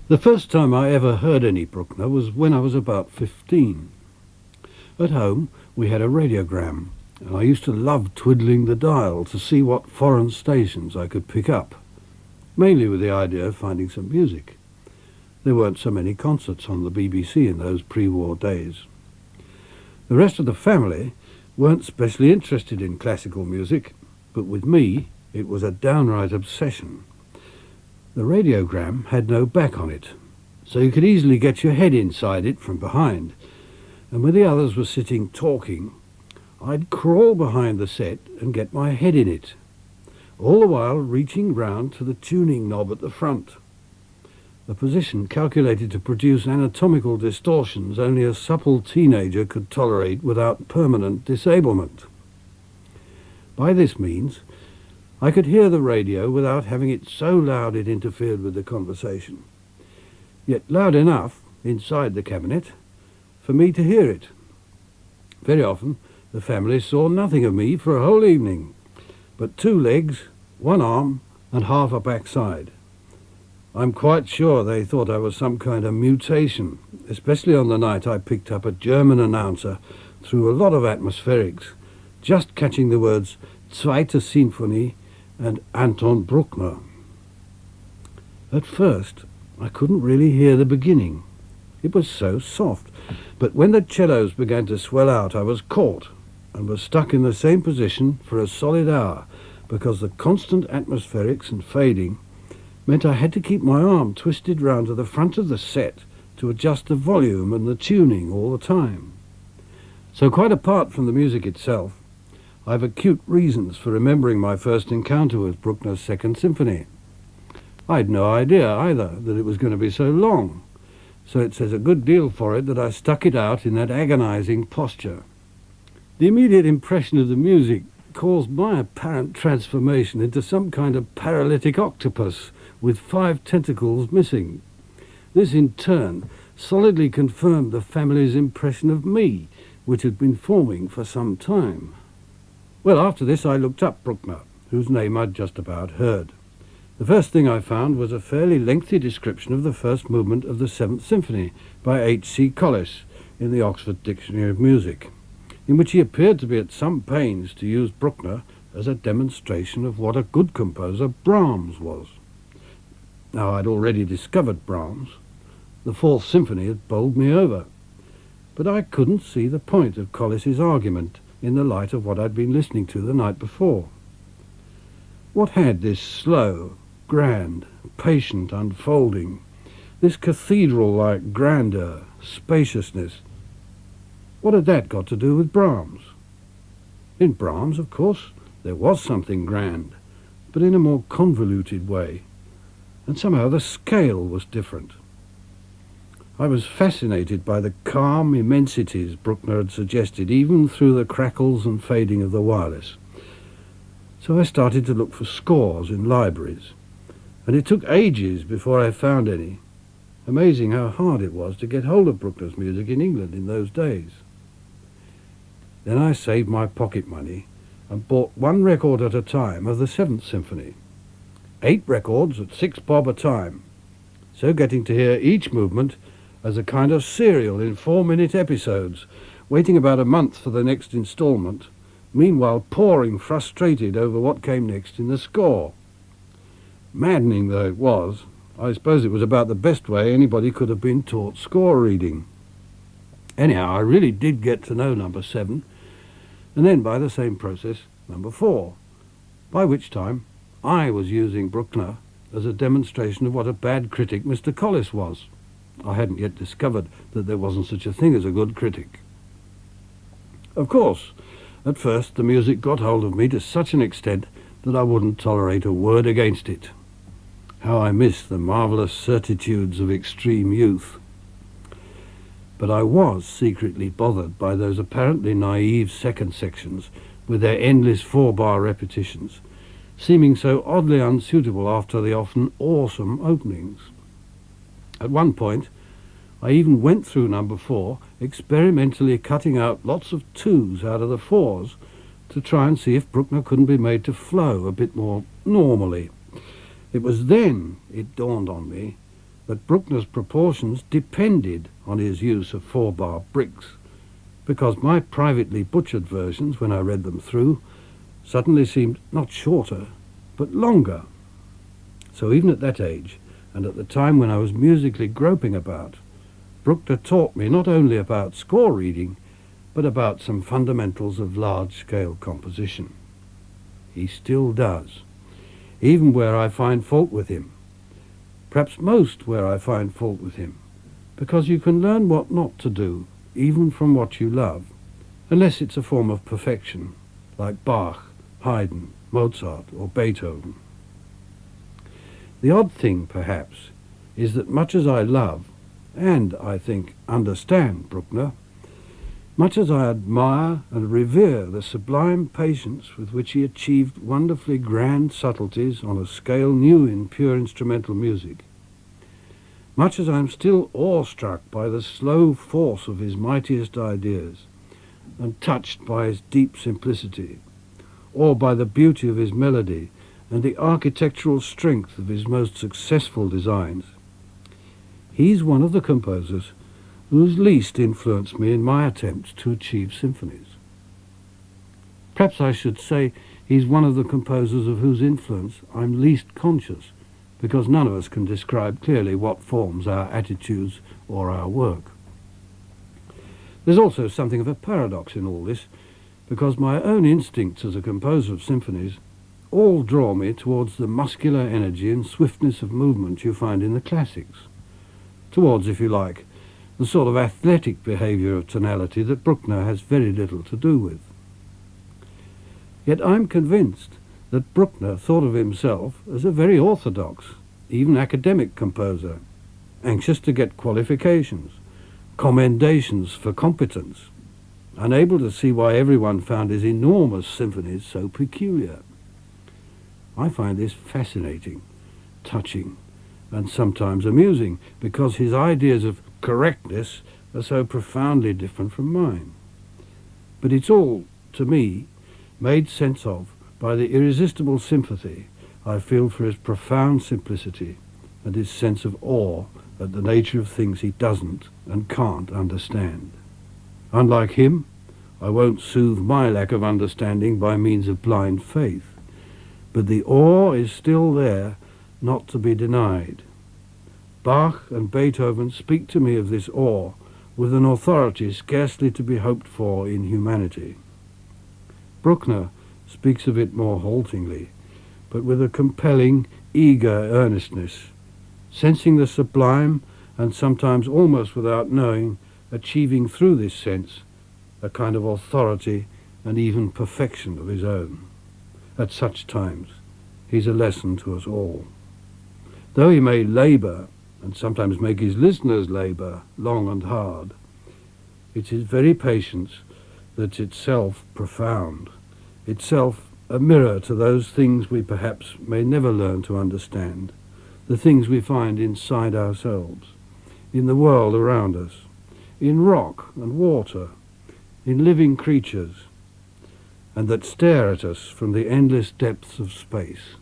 The first time I ever heard any Bruckner was when I was about 15. At home, we had a radiogram, and I used to love twiddling the dial to see what foreign stations I could pick up, mainly with the idea of finding some music. There weren't so many concerts on the BBC in those pre-war days. The rest of the family weren't specially interested in classical music, but with me, it was a downright obsession. The radiogram had no back on it, so you could easily get your head inside it from behind, and when the others were sitting talking, I'd crawl behind the set and get my head in it, all the while reaching round to the tuning knob at the front, a position calculated to produce anatomical distortions only a supple teenager could tolerate without permanent disablement. By this means, I could hear the radio without having it so loud it interfered with the conversation, yet loud enough inside the cabinet for me to hear it. Very often, the family saw nothing of me for a whole evening, but 2 legs, 1 arm, and half a backside. I'm quite sure they thought I was some kind of mutation, especially on the night I picked up a German announcer through a lot of atmospherics, just catching the words Zweite Sinfonie and Anton Bruckner. At first, I couldn't really hear the beginning. It was so soft, but when the cellos began to swell out, I was caught and was stuck in the same position for a solid hour, because the constant atmospherics and fading meant I had to keep my arm twisted round to the front of the set to adjust the volume and the tuning all the time. So quite apart from the music itself, I've acute reasons for remembering my first encounter with Bruckner's Second Symphony. I'd no idea either that it was going to be so long, so it says a good deal for it that I stuck it out in that agonizing posture. The immediate impression of the music caused my apparent transformation into some kind of paralytic octopus with 5 tentacles missing. This in turn solidly confirmed the family's impression of me, which had been forming for some time. Well, after this I looked up Bruckner, whose name I'd just about heard. The first thing I found was a fairly lengthy description of the first movement of the Seventh Symphony by H.C. Collis in the Oxford Dictionary of Music, in which he appeared to be at some pains to use Bruckner as a demonstration of what a good composer Brahms was. Now, I'd already discovered Brahms. The Fourth Symphony had bowled me over. But I couldn't see the point of Collis's argument in the light of what I'd been listening to the night before. What had this slow, grand, patient unfolding, this cathedral-like grandeur, spaciousness, what had that got to do with Brahms? In Brahms, of course, there was something grand, but in a more convoluted way, and somehow the scale was different. I was fascinated by the calm immensities Bruckner had suggested, even through the crackles and fading of the wireless. So I started to look for scores in libraries, and it took ages before I found any. Amazing how hard it was to get hold of Bruckner's music in England in those days. Then I saved my pocket money and bought 1 record at a time of the Seventh Symphony. 8 records at 6 bob a time, so getting to hear each movement as a kind of serial in 4-minute episodes, waiting about a month for the next instalment, meanwhile poring frustrated over what came next in the score. Maddening though it was, I suppose it was about the best way anybody could have been taught score reading. Anyhow, I really did get to know number 7, and then by the same process, number 4, by which time I was using Bruckner as a demonstration of what a bad critic Mr. Collis was. I hadn't yet discovered that there wasn't such a thing as a good critic. Of course, at first the music got hold of me to such an extent that I wouldn't tolerate a word against it. How I miss the marvellous certitudes of extreme youth. But I was secretly bothered by those apparently naive second sections with their endless 4-bar repetitions, seeming so oddly unsuitable after the often awesome openings. At one point, I even went through number 4, experimentally cutting out lots of 2s out of the 4s to try and see if Bruckner couldn't be made to flow a bit more normally. It was then it dawned on me that Bruckner's proportions depended on his use of 4-bar bricks, because my privately butchered versions, when I read them through, suddenly seemed not shorter, but longer. So even at that age, and at the time when I was musically groping about, Bruckner taught me not only about score reading, but about some fundamentals of large-scale composition. He still does, even where I find fault with him. Perhaps most where I find fault with him, because you can learn what not to do, even from what you love, unless it's a form of perfection, like Bach, Haydn, Mozart, or Beethoven. The odd thing, perhaps, is that much as I love, and I think understand Bruckner, much as I admire and revere the sublime patience with which he achieved wonderfully grand subtleties on a scale new in pure instrumental music, much as I am still awestruck by the slow force of his mightiest ideas, and touched by his deep simplicity, or by the beauty of his melody and the architectural strength of his most successful designs, he's one of the composers who's least influenced me in my attempts to achieve symphonies. Perhaps I should say he's one of the composers of whose influence I'm least conscious, because none of us can describe clearly what forms our attitudes or our work. There's also something of a paradox in all this, because my own instincts as a composer of symphonies all draw me towards the muscular energy and swiftness of movement you find in the classics, towards, if you like, the sort of athletic behaviour of tonality that Bruckner has very little to do with. Yet I'm convinced that Bruckner thought of himself as a very orthodox, even academic composer, anxious to get qualifications, commendations for competence, unable to see why everyone found his enormous symphonies so peculiar. I find this fascinating, touching, and sometimes amusing, because his ideas of correctness are so profoundly different from mine. But it's all, to me, made sense of by the irresistible sympathy I feel for his profound simplicity and his sense of awe at the nature of things he doesn't and can't understand. Unlike him, I won't soothe my lack of understanding by means of blind faith, but the awe is still there, not to be denied. Bach and Beethoven speak to me of this awe with an authority scarcely to be hoped for in humanity. Bruckner speaks of it more haltingly, but with a compelling, eager earnestness, sensing the sublime and sometimes almost without knowing, achieving through this sense a kind of authority and even perfection of his own. At such times, he's a lesson to us all. Though he may labour, and sometimes make his listeners labour, long and hard, it's his very patience that's itself profound, itself a mirror to those things we perhaps may never learn to understand, the things we find inside ourselves, in the world around us, in rock and water, in living creatures, and that stare at us from the endless depths of space.